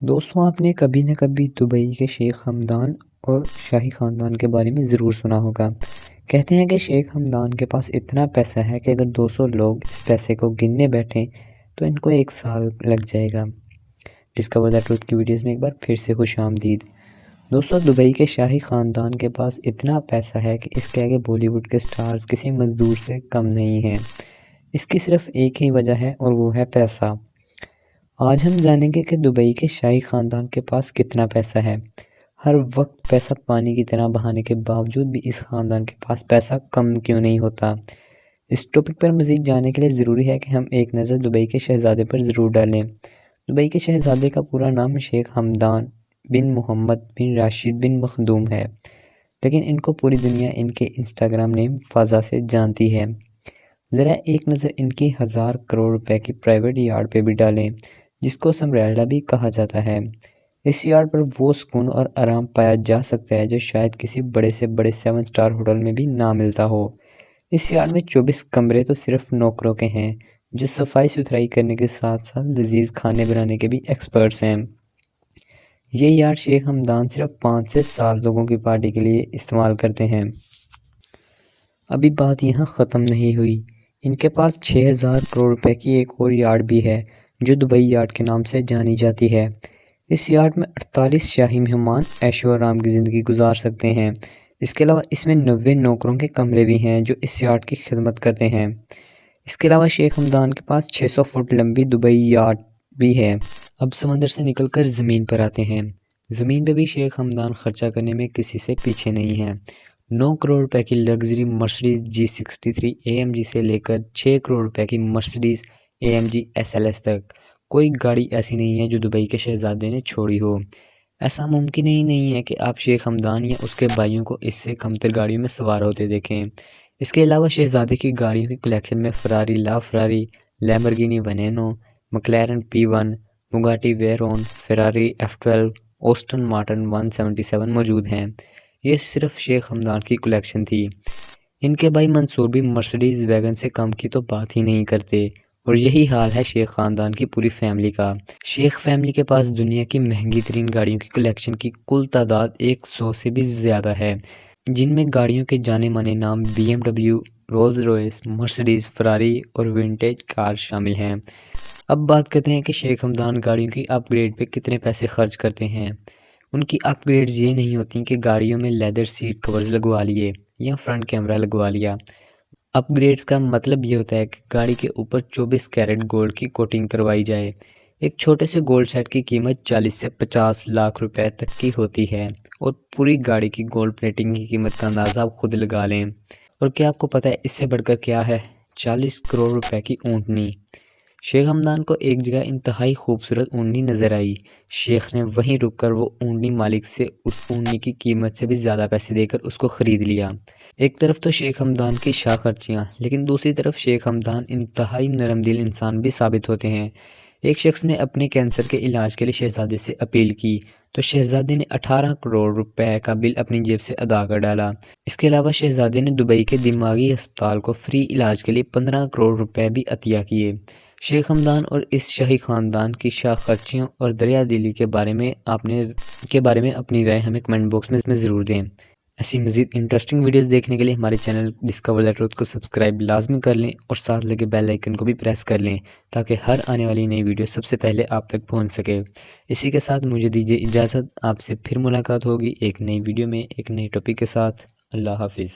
دوستوں، آپ نے کبھی نہ کبھی دبئی کے شیخ حمدان اور شاہی خاندان کے بارے میں ضرور سنا ہوگا۔ کہتے ہیں کہ شیخ حمدان کے پاس اتنا پیسہ ہے کہ اگر 200 لوگ اس پیسے کو گننے بیٹھیں تو ان کو 1 سال لگ جائے گا۔ ڈسکور دا ٹروتھ کی ویڈیوز میں ایک بار پھر سے خوش آمدید۔ دوستوں، دبئی کے شاہی خاندان کے پاس اتنا پیسہ ہے کہ اس کے آگے بالی ووڈ کے سٹارز کسی مزدور سے کم نہیں ہیں۔ اس کی صرف ایک ہی وجہ ہے اور وہ ہے پیسہ۔ آج ہم جانیں گے کہ دبئی کے شاہی خاندان کے پاس کتنا پیسہ ہے۔ ہر وقت پیسہ پانی کی طرح بہانے کے باوجود بھی اس خاندان کے پاس پیسہ کم کیوں نہیں ہوتا۔ اس ٹاپک پر مزید جاننے کے لیے ضروری ہے کہ ہم ایک نظر دبئی کے شہزادے پر ضرور ڈالیں۔ دبئی کے شہزادے کا پورا نام شیخ حمدان بن محمد بن راشد بن مخدوم ہے، لیکن ان کو پوری دنیا ان کے انسٹاگرام نیم فضا سے جانتی ہے۔ ذرا ایک نظر ان کی 1000 کروڑ روپے کی پرائیویٹ یارڈ پہ بھی ڈالیں، جس کو سمریلا بھی کہا جاتا ہے۔ اس یارڈ پر وہ سکون اور آرام پایا جا سکتا ہے جو شاید کسی بڑے سے بڑے 7 سٹار ہوٹل میں بھی نہ ملتا ہو۔ اس یارڈ میں 24 کمرے تو صرف نوکروں کے ہیں، جو صفائی ستھرائی کرنے کے ساتھ ساتھ لذیذ کھانے بنانے کے بھی ایکسپرٹس ہیں۔ یہ یارڈ شیخ حمدان صرف 5 سے 7 لوگوں کی پارٹی کے لیے استعمال کرتے ہیں۔ ابھی بات یہاں ختم نہیں ہوئی، ان کے پاس 6000 کروڑ روپے کی ایک اور یارڈ بھی ہے جو دبئی یارڈ کے نام سے جانی جاتی ہے۔ اس یارڈ میں 48 شاہی مہمان عیش و آرام کی زندگی گزار سکتے ہیں۔ اس کے علاوہ اس میں 90 نوکروں کے کمرے بھی ہیں جو اس یارڈ کی خدمت کرتے ہیں۔ اس کے علاوہ شیخ حمدان کے پاس 600 فٹ لمبی دبئی یارڈ بھی ہے۔ اب سمندر سے نکل کر زمین پر آتے ہیں۔ زمین پہ بھی شیخ حمدان خرچہ کرنے میں کسی سے پیچھے نہیں ہیں۔ 9 کروڑ روپے کی لگژری مرسڈیز G63 AMG سے لے کر 6 کروڑ روپے کی مرسڈیز AMG SLS تک کوئی گاڑی ایسی نہیں ہے جو دبئی کے شہزادے نے چھوڑی ہو۔ ایسا ممکن ہی نہیں ہے کہ آپ شیخ حمدان یا اس کے بھائیوں کو اس سے کمتر گاڑیوں میں سوار ہوتے دیکھیں۔ اس کے علاوہ شہزادے کی گاڑیوں کی کلیکشن میں فراری لا فراری، لیمبورگینی ونینو، مکلارن P1، بگاٹی ویرون، فراری F12، اوسٹن مارٹن 177 موجود ہیں۔ یہ صرف شیخ حمدان کی کلیکشن تھی۔ ان کے بھائی منصور بھی مرسڈیز ویگن سے کم کی تو بات ہی نہیں کرتے، اور یہی حال ہے شیخ خاندان کی پوری فیملی کا۔ شیخ فیملی کے پاس دنیا کی مہنگی ترین گاڑیوں کی کلیکشن کی کل تعداد 100 سے بھی زیادہ ہے، جن میں گاڑیوں کے جانے مانے نام BMW، رولز روئس، مرسڈیز، فراری اور ونٹیج کار شامل ہیں۔ اب بات کرتے ہیں کہ شیخ حمدان گاڑیوں کی اپ گریڈ پہ کتنے پیسے خرچ کرتے ہیں۔ ان کی اپ گریڈز یہ نہیں ہوتی کہ گاڑیوں میں لیدر سیٹ کورز لگوا لیے یا فرنٹ کیمرہ لگوا لیا۔ اپ گریڈز کا مطلب یہ ہوتا ہے کہ گاڑی کے اوپر 24 کیرٹ گولڈ کی کوٹنگ کروائی جائے۔ ایک چھوٹے سے گولڈ سیٹ کی قیمت 40 سے 50 لاکھ روپے تک کی ہوتی ہے، اور پوری گاڑی کی گولڈ پلیٹنگ کی قیمت کا اندازہ آپ خود لگا لیں۔ اور کیا آپ کو پتہ ہے اس سے بڑھ کر کیا ہے؟ 40 کروڑ روپے کی اونٹنی۔ شیخ حمدان کو ایک جگہ انتہائی خوبصورت اونٹنی نظر آئی۔ شیخ نے وہیں رک کر وہ اونٹنی مالک سے اس اونٹنی کی قیمت سے بھی زیادہ پیسے دے کر اس کو خرید لیا۔ ایک طرف تو شیخ حمدان کی شاہ خرچیاں، لیکن دوسری طرف شیخ حمدان انتہائی نرم دل انسان بھی ثابت ہوتے ہیں۔ ایک شخص نے اپنے کینسر کے علاج کے لیے شہزادے سے اپیل کی تو شہزادے نے 18 کروڑ روپے کا بل اپنی جیب سے ادا کر ڈالا۔ اس کے علاوہ شہزادے نے دبئی کے دماغی ہسپتال کو فری علاج کے لیے 15 کروڑ روپے بھی عطیہ کیے۔ شیخ حمدان اور اس شاہی خاندان کی شاہ خرچیوں اور دریا دلی کے بارے میں اپنی رائے ہمیں کمنٹ باکس میں ضرور دیں۔ ایسی مزید انٹرسٹنگ ویڈیوز دیکھنے کے لیے ہمارے چینل ڈسکور دا ٹروتھ کو سبسکرائب لازمی کر لیں اور ساتھ لگے بیل آئیکن کو بھی پریس کر لیں تاکہ ہر آنے والی نئی ویڈیو سب سے پہلے آپ تک پہنچ سکے۔ اسی کے ساتھ مجھے دیجیے اجازت، آپ سے پھر ملاقات ہوگی ایک نئی ویڈیو میں ایک نئی ٹاپک کے ساتھ۔ اللہ حافظ۔